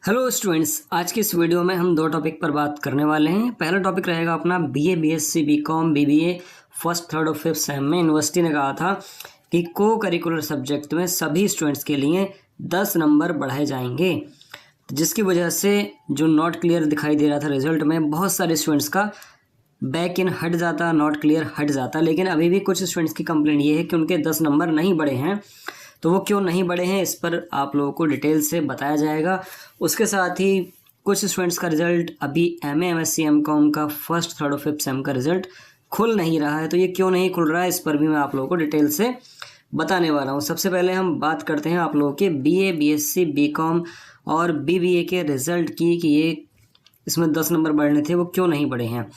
Hello students, आज की इस वीडियो में हम दो टॉपिक पर बात करने वाले हैं। पहला टॉपिक रहेगा अपना BA, BSc, BCom, BBA first, third और फिफ्थ सेम में यूनिवर्सिटी ने कहा था कि को करिकुलर सब्जेक्ट में सभी स्टूडेंट्स के लिए 10 नंबर बढ़ाए जाएंगे, जिसकी वजह से जो नॉट क्लियर दिखाई दे रहा था रिजल्ट में, बहुत सारे स्टूडेंट्स का बैक इन हट जाता, नॉट क्लियर हट जाता। लेकिन अभी भी कुछ स्टूडेंट्स की कंप्लेंट ये है कि उनके 10 नंबर नहीं बढ़े हैं। तो वो क्यों नहीं बढ़े हैं, इस पर आप लोगों को डिटेल से बताया जाएगा। उसके साथ ही कुछ स्टूडेंट्स का रिजल्ट अभी एमए, एमएससी, एमकॉम का फर्स्ट, थर्ड और फिफ्थ सेम का रिजल्ट खुल नहीं रहा है। तो ये क्यों नहीं खुल रहा है, इस पर भी मैं आप लोगों को डिटेल से बताने वाला हूँ। सबसे पहले हम बात करते हैं आप लोगों के बीए, बीएससी, बीकॉम और बीबीए के रिजल्ट की, कि ये इसमें 10 नंबर बढ़ने थे, वो क्यों नहीं बढ़े हैं।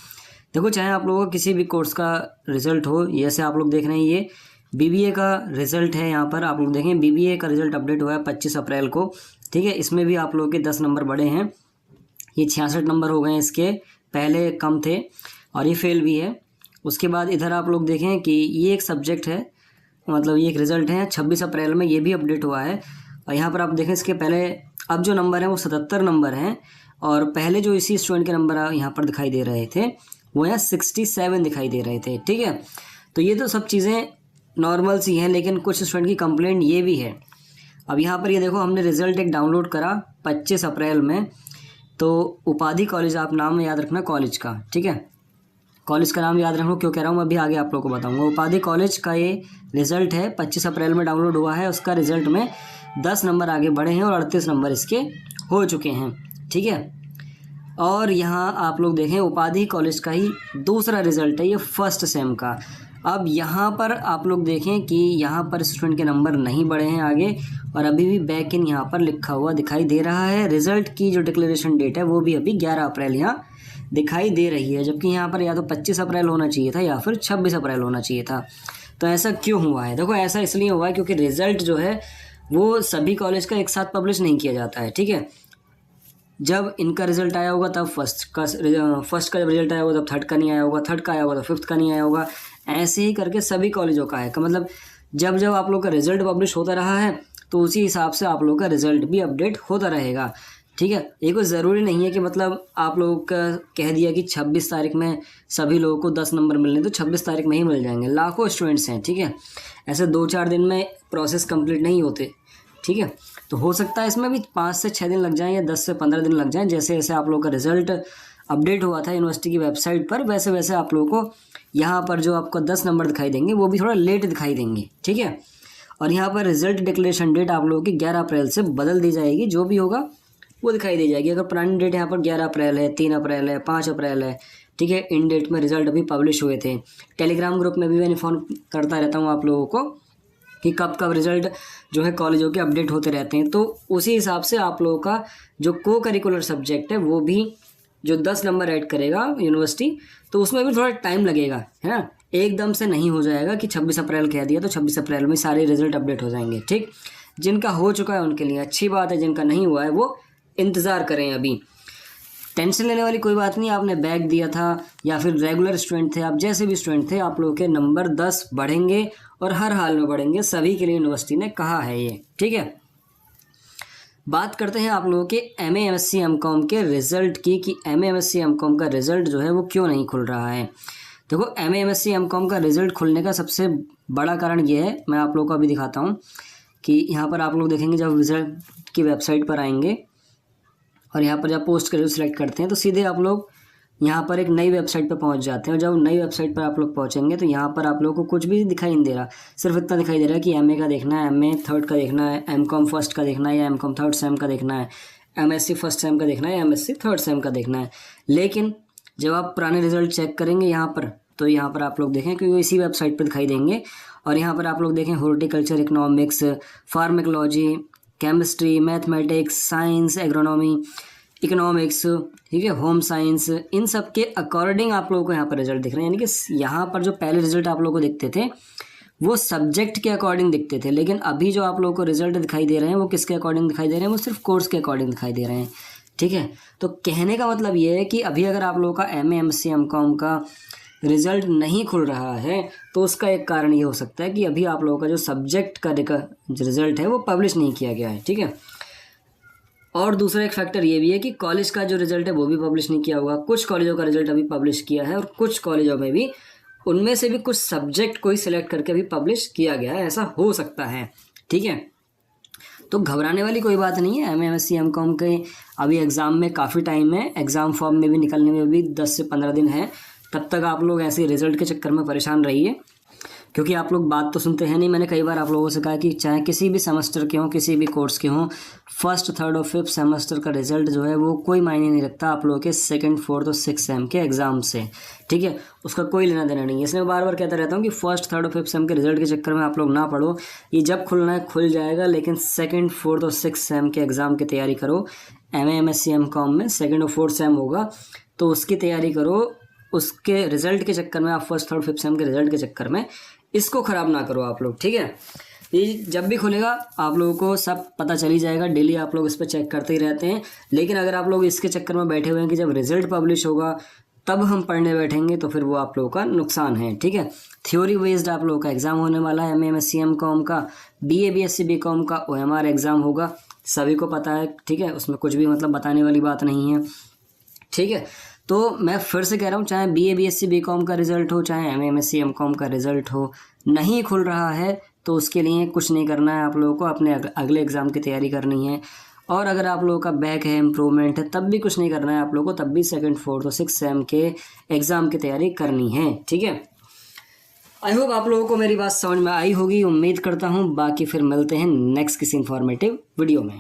देखो, चाहे आप लोगों को किसी भी कोर्स का रिजल्ट हो, जैसे आप लोग देख रहे हैं ये बीबीए का रिजल्ट है। यहाँ पर आप लोग देखें, बीबीए का रिजल्ट अपडेट हुआ है 25 अप्रैल को। ठीक है, इसमें भी आप लोगों के 10 नंबर बढ़े हैं। ये 66 नंबर हो गए हैं, इसके पहले कम थे और ये फेल भी है। उसके बाद इधर आप लोग देखें कि ये एक सब्जेक्ट है, मतलब ये एक रिजल्ट है 26 अप्रैल में, ये भी अपडेट हुआ है। और यहाँ पर आप देखें, इसके पहले अब जो नंबर है वो 77 नंबर हैं, और पहले जो इसी स्टूडेंट के नंबर यहाँ पर दिखाई दे रहे थे वो यहाँ 67 दिखाई दे रहे थे। ठीक है, तो ये तो सब चीज़ें नॉर्मल सी हैं, लेकिन कुछ स्टूडेंट की कंप्लेंट ये भी है। अब यहाँ पर ये देखो, हमने रिजल्ट एक डाउनलोड करा 25 अप्रैल में। तो उपाधि कॉलेज, आप नाम याद रखना कॉलेज का, ठीक है, कॉलेज का नाम याद रखना। क्यों कह रहा हूँ मैं अभी आगे आप लोगों को बताऊँगा। उपाधि कॉलेज का ये रिजल्ट है, 25 अप्रैल में डाउनलोड हुआ है। उसका रिजल्ट में 10 नंबर आगे बढ़े हैं और 38 नंबर इसके हो चुके हैं। ठीक है, और यहाँ आप लोग देखें, उपाधि कॉलेज का ही दूसरा रिजल्ट है ये फर्स्ट सेम का। अब यहाँ पर आप लोग देखें कि यहाँ पर स्टूडेंट के नंबर नहीं बढ़े हैं आगे, और अभी भी बैक इन यहाँ पर लिखा हुआ दिखाई दे रहा है। रिजल्ट की जो डिक्लेरेशन डेट है वो भी अभी 11 अप्रैल यहाँ दिखाई दे रही है, जबकि यहाँ पर या तो 25 अप्रैल होना चाहिए था या फिर 26 अप्रैल होना चाहिए था। तो ऐसा क्यों हुआ है? देखो, ऐसा इसलिए हुआ है क्योंकि रिजल्ट जो है वो सभी कॉलेज का एक साथ पब्लिश नहीं किया जाता है। ठीक है, जब इनका रिजल्ट आया होगा तब फर्स्ट का जब रिजल्ट आया होगा तब थर्ड का नहीं आया होगा, थर्ड का आया होगा तो फिफ्थ का नहीं आया होगा। ऐसे ही करके सभी कॉलेजों का है, का मतलब जब जब आप लोग का रिजल्ट पब्लिश होता रहा है तो उसी हिसाब से आप लोग का रिजल्ट भी अपडेट होता रहेगा। ठीक है, ये कोई ज़रूरी नहीं है कि मतलब आप लोगों का कह दिया कि 26 तारीख में सभी लोगों को 10 नंबर मिलने तो 26 तारीख में ही मिल जाएंगे। लाखों स्टूडेंट्स हैं। ठीक है, ऐसे 2-4 दिन में प्रोसेस कंप्लीट नहीं होते। ठीक है, तो हो सकता है इसमें भी 5 से 6 दिन लग जाएं या 10 से 15 दिन लग जाएं। जैसे जैसे आप लोगों का रिजल्ट अपडेट हुआ था यूनिवर्सिटी की वेबसाइट पर, वैसे वैसे आप लोगों को यहाँ पर जो आपको 10 नंबर दिखाई देंगे वो भी थोड़ा लेट दिखाई देंगे। ठीक है, और यहाँ पर रिजल्ट डिक्लेरेशन डेट आप लोगों की 11 अप्रैल से बदल दी जाएगी, जो भी होगा वो दिखाई दी जाएगी। अगर पुरानी डेट यहाँ पर 11 अप्रैल है, 3 अप्रैल है, 5 अप्रैल है, ठीक है, इन डेट में रिजल्ट अभी पब्लिश हुए थे। टेलीग्राम ग्रुप में भी मैं इन्फॉर्म करता रहता हूँ आप लोगों को कि कब कब रिजल्ट जो है कॉलेजों के अपडेट होते रहते हैं। तो उसी हिसाब से आप लोगों का जो को करिकुलर सब्जेक्ट है वो भी जो 10 नंबर ऐड करेगा यूनिवर्सिटी, तो उसमें भी थोड़ा टाइम लगेगा, है ना। एकदम से नहीं हो जाएगा कि 26 अप्रैल कह दिया तो 26 अप्रैल में सारे रिजल्ट अपडेट हो जाएंगे। ठीक, जिनका हो चुका है उनके लिए अच्छी बात है, जिनका नहीं हुआ है वो इंतज़ार करें। अभी टेंशन लेने वाली कोई बात नहीं। आपने बैक दिया था या फिर रेगुलर स्टूडेंट थे, आप जैसे भी स्टूडेंट थे, आप लोगों के नंबर 10 बढ़ेंगे और हर हाल में बढ़ेंगे, सभी के लिए यूनिवर्सिटी ने कहा है ये। ठीक है, बात करते हैं आप लोगों के एमए, एमएससी, एमकॉम के रिजल्ट की, कि एमए, एमएससी, एमकॉम का रिजल्ट जो है वो क्यों नहीं खुल रहा है। देखो, एमए, एमएससी, एमकॉम का रिजल्ट खुलने का सबसे बड़ा कारण ये है, मैं आप लोगों को अभी दिखाता हूँ कि यहाँ पर आप लोग देखेंगे, जब रिजल्ट की वेबसाइट पर आएंगे और यहाँ पर जब पोस्ट करियर सिलेक्ट करते हैं तो सीधे आप लोग यहाँ पर एक नई वेबसाइट पर पहुँच जाते हैं। और जब नई वेबसाइट पर आप लोग पहुँचेंगे तो यहाँ पर आप लोगों को कुछ भी दिखाई नहीं दे रहा, सिर्फ इतना दिखाई दे रहा है कि एमए का देखना है, एमए थर्ड का देखना है, एमकॉम फर्स्ट का देखना है या एमकॉम थर्ड सेम का देखना है, एमएससी फर्स्ट सेम का देखना है या एमएससी थर्ड सेम का देखना है। लेकिन जब आप पुराने रिजल्ट चेक करेंगे यहाँ पर, तो यहाँ पर आप लोग देखें कि वो इसी वेबसाइट पर दिखाई देंगे। और यहाँ पर आप लोग देखें horticulture, economics, pharmacology, chemistry, mathematics, science, agronomy, economics, ठीक है, होम साइंस, इन सब के अकॉर्डिंग आप लोगों को यहाँ पर रिजल्ट दिख रहे हैं। यानी कि यहाँ पर जो पहले रिजल्ट आप लोगों को दिखते थे वो सब्जेक्ट के अकॉर्डिंग दिखते थे, लेकिन अभी जो आप लोगों को रिजल्ट दिखाई दे रहे हैं वो किसके अकॉर्डिंग दिखाई दे रहे हैं, वो सिर्फ कोर्स के अकॉर्डिंग दिखाई दे रहे हैं। ठीक है, तो कहने का मतलब ये है कि अभी अगर आप लोगों का एमए, एमएससी, एमकॉम का रिजल्ट नहीं खुल रहा है तो उसका एक कारण ये हो सकता है कि अभी आप लोगों का जो सब्जेक्ट का रिजल्ट है वो पब्लिश नहीं किया गया है। ठीक है, और दूसरा एक फैक्टर ये भी है कि कॉलेज का जो रिजल्ट है वो भी पब्लिश नहीं किया होगा। कुछ कॉलेजों का रिजल्ट अभी पब्लिश किया है और कुछ कॉलेजों में भी उनमें से भी कुछ सब्जेक्ट कोई सिलेक्ट करके भी पब्लिश किया गया है, ऐसा हो सकता है। ठीक है, तो घबराने वाली कोई बात नहीं है। एमए एमएससी एमकॉम के अभी एग्ज़ाम में काफ़ी टाइम है, एग्ज़ाम फॉर्म में भी निकलने में भी 10 से 15 दिन है। तब तक आप लोग ऐसे रिजल्ट के चक्कर में परेशान रहिए, क्योंकि आप लोग बात तो सुनते हैं नहीं। मैंने कई बार आप लोगों से कहा कि चाहे किसी भी सेमेस्टर के हों, किसी भी कोर्स के हों, फर्स्ट, थर्ड और फिफ्थ सेमेस्टर का रिजल्ट जो है वो कोई मायने नहीं रखता आप लोगों के सेकंड, फोर्थ और सिक्स सेम के एग्जाम से। ठीक है, उसका कोई लेना देना नहीं है। इसलिए मैं बार बार कहता रहता हूँ कि फर्स्ट, थर्ड और फिफ्थ सेम के रिजल्ट के चक्कर में आप लोग ना पढ़ो। ये जब खुलना है खुल जाएगा, लेकिन सेकंड, फोर्थ और सिक्स सेम के एग्ज़ाम की तैयारी करो। एमए एमएससी एमकॉम में सेकंड और फोर्थ सेम होगा, तो उसकी तैयारी करो। उसके रिजल्ट के चक्कर में, आप फर्स्ट, थर्ड, फिफ्थ सेम के रिजल्ट के चक्कर में इसको ख़राब ना करो आप लोग। ठीक है, ये जब भी खुलेगा आप लोगों को सब पता चल ही जाएगा। डेली आप लोग इस पर चेक करते ही रहते हैं, लेकिन अगर आप लोग इसके चक्कर में बैठे हुए हैं कि जब रिजल्ट पब्लिश होगा तब हम पढ़ने बैठेंगे, तो फिर वो आप लोगों का नुकसान है। ठीक है, थ्योरी बेस्ड आप लोगों का एग्ज़ाम होने वाला है। एमए एमएससी एमकॉम का, बीए बीएससी बीकॉम का ओएमआर एग्ज़ाम होगा, सभी को पता है। ठीक है, उसमें कुछ भी मतलब बताने वाली बात नहीं है। ठीक है, तो मैं फिर से कह रहा हूँ, चाहे बीए बीएससी बीकॉम का रिजल्ट हो, चाहे एमए एमएससी एमकॉम का रिजल्ट हो, नहीं खुल रहा है तो उसके लिए कुछ नहीं करना है। आप लोगों को अपने अगले एग्ज़ाम की तैयारी करनी है। और अगर आप लोगों का बैक है, इम्प्रूवमेंट है, तब भी कुछ नहीं करना है आप लोगों को, तब भी सेकंड, फोर्थ और सिक्स सेम के एग्ज़ाम की तैयारी करनी है। ठीक है, आई होप आप लोगों को मेरी बात समझ में आई होगी, उम्मीद करता हूँ। बाकी फिर मिलते हैं नेक्स्ट किसी इन्फॉर्मेटिव वीडियो में।